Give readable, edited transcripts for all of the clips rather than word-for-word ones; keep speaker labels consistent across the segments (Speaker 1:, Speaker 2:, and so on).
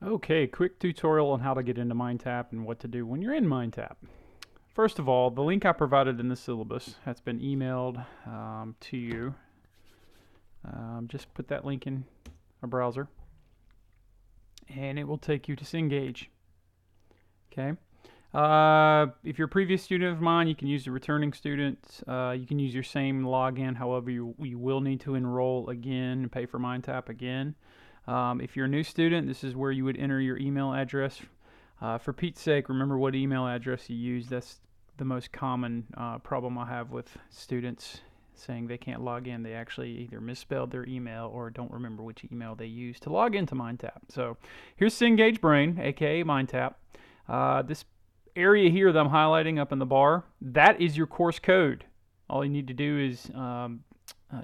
Speaker 1: Okay, quick tutorial on how to get into MindTap and what to do when you're in MindTap. First of all, the link I provided in the syllabus has been emailed to you. Just put that link in a browser and it will take you to Cengage. Okay. If you're a previous student of mine, you can use the returning student. You can use your same login. However, you will need to enroll again and pay for MindTap again. If you're a new student, this is where you would enter your email address. For Pete's sake, remember what email address you use. That's the most common problem I have with students saying they can't log in. They actually either misspelled their email or don't remember which email they used to log into MindTap. So here's Cengage Brain, aka MindTap. This area here that I'm highlighting up in the bar, that is your course code. All you need to do is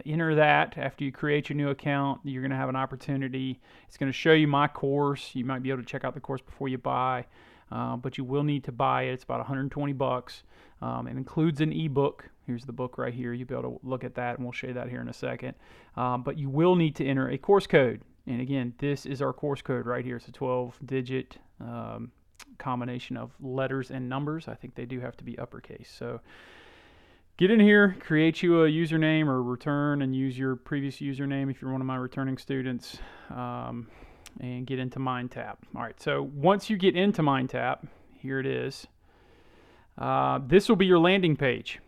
Speaker 1: enter that. After you create your new account, you're going to have an opportunity. It's going to show you my course. You might be able to check out the course before you buy, but you will need to buy it. It's about 120 bucks. It includes an ebook. Here's the book right here. You'll be able to look at that, and we'll show you that here in a second. But you will need to enter a course code. And again, this is our course code right here. It's a 12-digit combination of letters and numbers. I think they do have to be uppercase. So get in here, create you a username or return and use your previous username if you're one of my returning students, and get into MindTap. All right, so once you get into MindTap, here it is. This will be your landing page.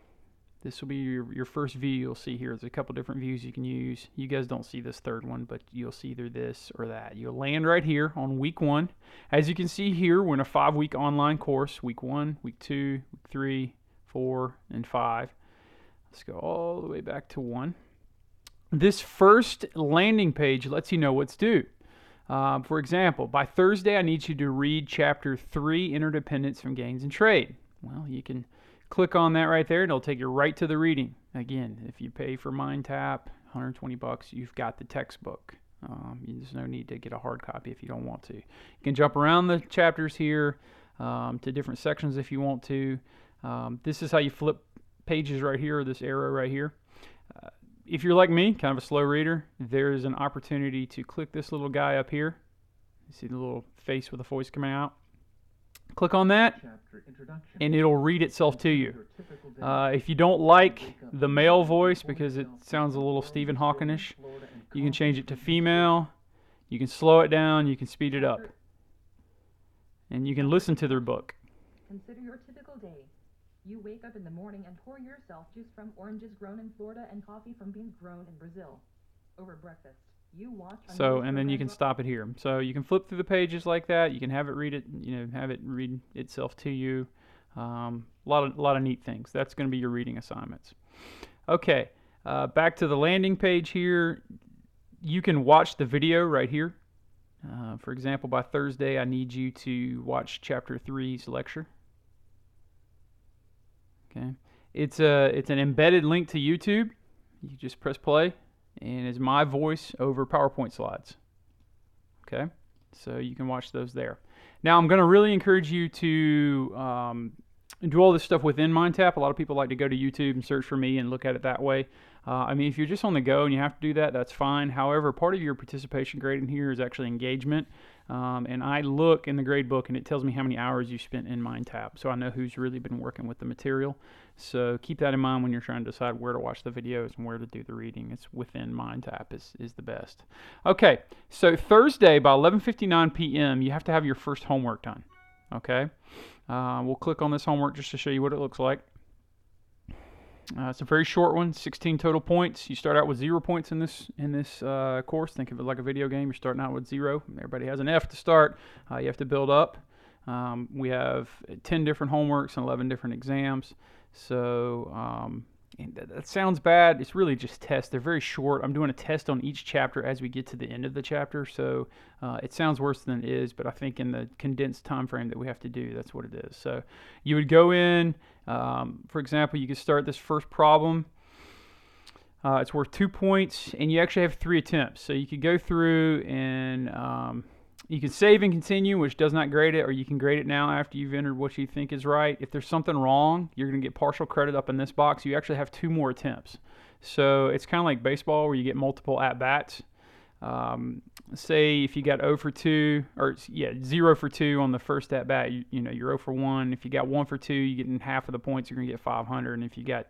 Speaker 1: This will be your first view you'll see here. There's a couple different views you can use. You guys don't see this third one, but you'll see either this or that. You'll land right here on week 1. As you can see here, we're in a 5-week online course. Week 1, week 2, week 3, 4, and 5. Let's go all the way back to 1. This first landing page lets you know what's due. For example, by Thursday, I need you to read Chapter 3, Interdependence from Gains and Trade. Well, you can click on that right there, and it'll take you right to the reading. Again, if you pay for MindTap, 120 bucks, you've got the textbook. There's no need to get a hard copy if you don't want to. You can jump around the chapters here to different sections if you want to. This is how you flip pages right here, or this arrow right here. If you're like me, kind of a slow reader, there's an opportunity to click this little guy up here. You see the little face with the voice coming out? Click on that, and it'll read itself to you. If you don't like the male voice because it sounds a little Stephen Hawking-ish, you can change it to female. You can slow it down. You can speed it up. And you can listen to their book.
Speaker 2: Consider your typical day. You wake up in the morning and pour yourself juice from oranges grown in Florida and coffee from beans grown in Brazil. Over breakfast, you watch.
Speaker 1: And then you can stop it here. So you can flip through the pages like that. You can have it read it, have it read itself to you. A lot of neat things. That's going to be your reading assignments. Okay, back to the landing page here. You can watch the video right here. For example, by Thursday, I need you to watch Chapter 3's lecture. Okay, it's an embedded link to YouTube. You just press play, and it's my voice over PowerPoint slides. Okay, so you can watch those there. Now, I'm going to really encourage you to do all this stuff within MindTap. A lot of people like to go to YouTube and search for me and look at it that way. I mean, if you're just on the go and you have to do that, that's fine. However, part of your participation grade in here is actually engagement. And I look in the grade book and it tells me how many hours you spent in MindTap. So I know who's really been working with the material. So keep that in mind when you're trying to decide where to watch the videos and where to do the reading. It's within MindTap is the best. Okay, so Thursday by 11:59 p.m. you have to have your first homework done. Okay, we'll click on this homework just to show you what it looks like. It's a very short one, 16 total points. You start out with 0 points in this course. Think of it like a video game. You're starting out with 0. Everybody has an F to start. You have to build up. We have 10 different homeworks and 11 different exams. So and that sounds bad. It's really just tests. They're very short. I'm doing a test on each chapter as we get to the end of the chapter. So it sounds worse than it is, but I think in the condensed time frame that we have to do, that's what it is. So you would go in, for example, you could start this first problem. It's worth 2 points, and you actually have 3 attempts. So you could go through and you can save and continue, which does not grade it, or you can grade it now after you've entered what you think is right. If there's something wrong, you're going to get partial credit up in this box. You actually have 2 more attempts. So it's kind of like baseball where you get multiple at-bats. Say if you got 0 for 2, or 0 for 2 on the first at bat, you're 0 for 1. If you got 1 for 2, you're getting half of the points. You're going to get 500, and if you got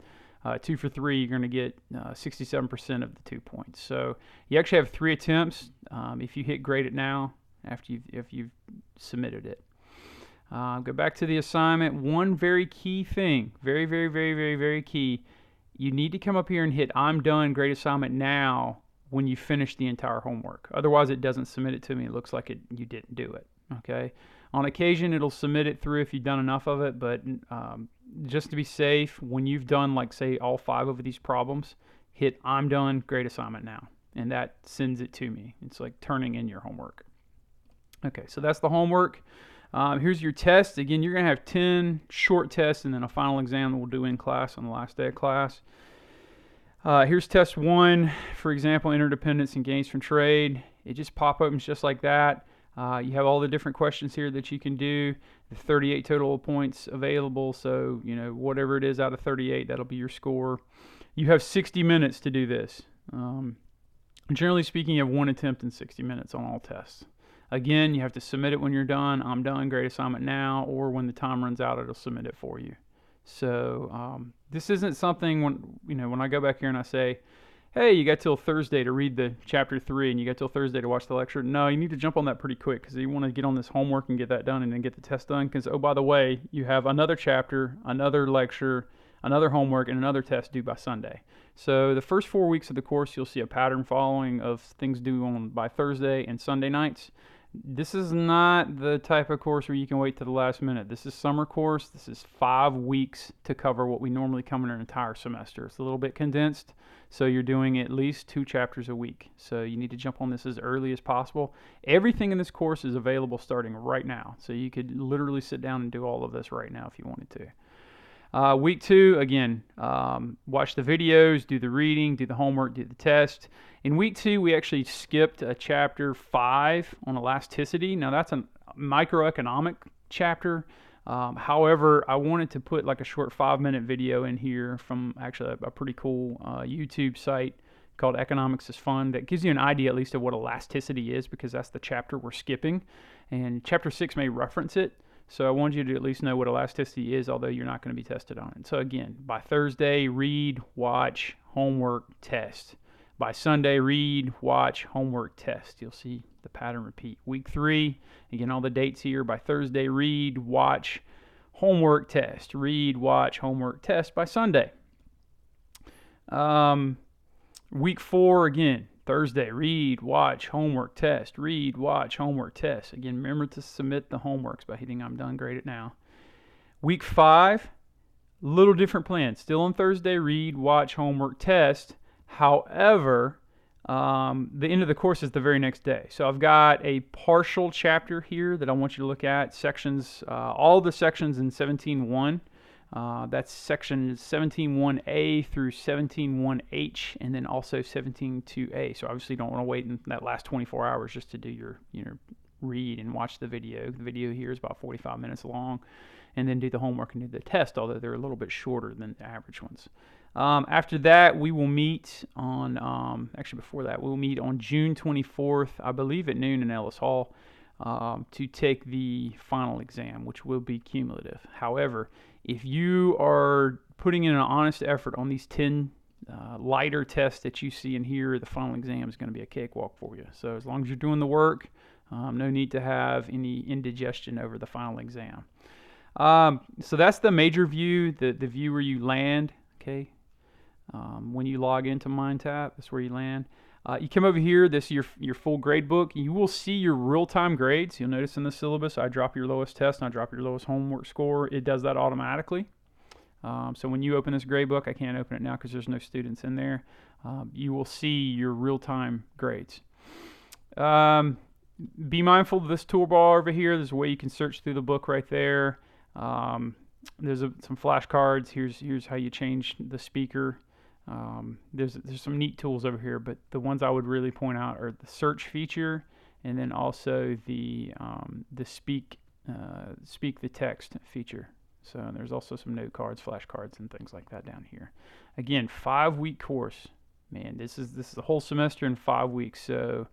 Speaker 1: 2 for 3, you're going to get 67% of the 2 points. So you actually have 3 attempts if you hit grade it now after if you've submitted it. Go back to the assignment. One very key thing, very, very, very, very, very key. You need to come up here and hit I'm done, grade assignment now when you finish the entire homework. Otherwise, it doesn't submit it to me. It looks like you didn't do it. Okay. On occasion, it'll submit it through if you've done enough of it, but just to be safe, when you've done, like, say, all 5 of these problems, hit I'm done, grade assignment now, and that sends it to me. It's like turning in your homework. Okay, so that's the homework. Here's your test. Again, you're going to have 10 short tests and then a final exam that we'll do in class on the last day of class. Here's test 1, for example, interdependence and gains from trade. It just opens just like that. You have all the different questions here that you can do. The 38 total points available, so whatever it is out of 38, that'll be your score. You have 60 minutes to do this. Generally speaking, you have 1 attempt in 60 minutes on all tests. Again, you have to submit it when you're done. I'm done, grade assignment now, or when the time runs out, it'll submit it for you. So this isn't something when I go back here and I say, hey, you got till Thursday to read the chapter 3 and you got till Thursday to watch the lecture. No, you need to jump on that pretty quick because you want to get on this homework and get that done and then get the test done because, oh, by the way, you have another chapter, another lecture, another homework, and another test due by Sunday. So the first 4 weeks of the course, you'll see a pattern following of things due by Thursday and Sunday nights. This is not the type of course where you can wait to the last minute. This is summer course. This is 5 weeks to cover what we normally come in an entire semester. It's a little bit condensed, so you're doing at least 2 chapters a week. So you need to jump on this as early as possible. Everything in this course is available starting right now. So you could literally sit down and do all of this right now if you wanted to. Week 2, again, watch the videos, do the reading, do the homework, do the test. In week 2, we actually skipped chapter 5 on elasticity. Now, that's a microeconomic chapter. However, I wanted to put like a short 5-minute video in here from actually a pretty cool YouTube site called Economics is Fun that gives you an idea at least of what elasticity is because that's the chapter we're skipping. And chapter 6 may reference it. So I wanted you to at least know what elasticity is, although you're not going to be tested on it. So again, by Thursday, read, watch, homework, test. By Sunday, read, watch, homework, test. You'll see the pattern repeat. Week 3, again, all the dates here. By Thursday, read, watch, homework, test. Read, watch, homework, test by Sunday. Week 4, again, Thursday, read, watch, homework, test. Read, watch, homework, test. Again, remember to submit the homeworks by hitting I'm done, grade it now. Week 5, little different plan. Still on Thursday, read, watch, homework, test. However, the end of the course is the very next day. So I've got a partial chapter here that I want you to look at. Sections, all the sections in 17.1. That's section 17.1a through 17.1h, and then also 17.2a. So obviously you don't want to wait in that last 24 hours just to do your read and watch the video. The video here is about 45 minutes long, and then do the homework and do the test, although they're a little bit shorter than the average ones. After that, we will meet on, actually before that, we'll meet on June 24th, I believe at noon in Ellis Hall, to take the final exam, which will be cumulative. However, if you are putting in an honest effort on these 10 lighter tests that you see in here, the final exam is going to be a cakewalk for you. So as long as you're doing the work, no need to have any indigestion over the final exam. So that's the major view, the view where you land, okay? When you log into MindTap, that's where you land. You come over here, this is your full grade book. You will see your real-time grades. You'll notice in the syllabus, I drop your lowest test and I drop your lowest homework score. It does that automatically. So when you open this grade book, I can't open it now because there's no students in there. You will see your real-time grades. Be mindful of this toolbar over here. There's a way you can search through the book right there. There's some flashcards. Here's how you change the speaker. There's some neat tools over here, but the ones I would really point out are the search feature, and then also the speak the text feature. So there's also some note cards, flashcards, and things like that down here. Again, 5-week course, man, this is a whole semester in 5 weeks. So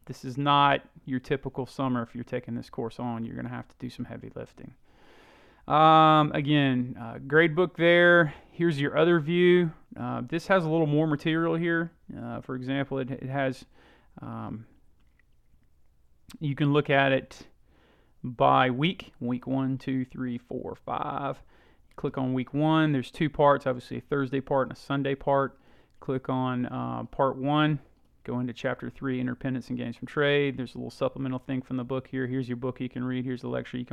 Speaker 1: this is not your typical summer. If you're taking this course on, you're going to have to do some heavy lifting. Again, grade book there. Here's your other view. This has a little more material here. For example, it has, you can look at it by week 1, 2, 3, 4, 5. Click on week 1. There's 2 parts, obviously a Thursday part and a Sunday part. Click on part 1. Go into chapter 3, Independence and Gains from Trade. There's a little supplemental thing from the book here. Here's your book you can read. Here's the lecture you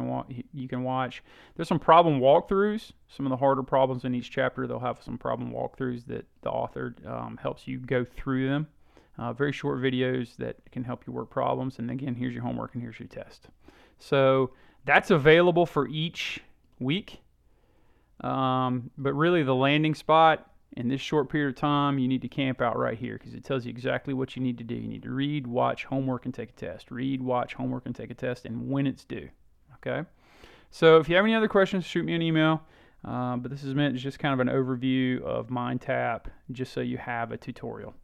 Speaker 1: can watch. There's some problem walkthroughs. Some of the harder problems in each chapter, they'll have some problem walkthroughs that the author helps you go through them. Very short videos that can help you work problems. And again, here's your homework and here's your test. So that's available for each week. But really the landing spot in this short period of time, you need to camp out right here because it tells you exactly what you need to do. You need to read, watch, homework, and take a test. Read, watch, homework, and take a test, and when it's due. Okay? So if you have any other questions, shoot me an email. But this is meant as just kind of an overview of MindTap, just so you have a tutorial.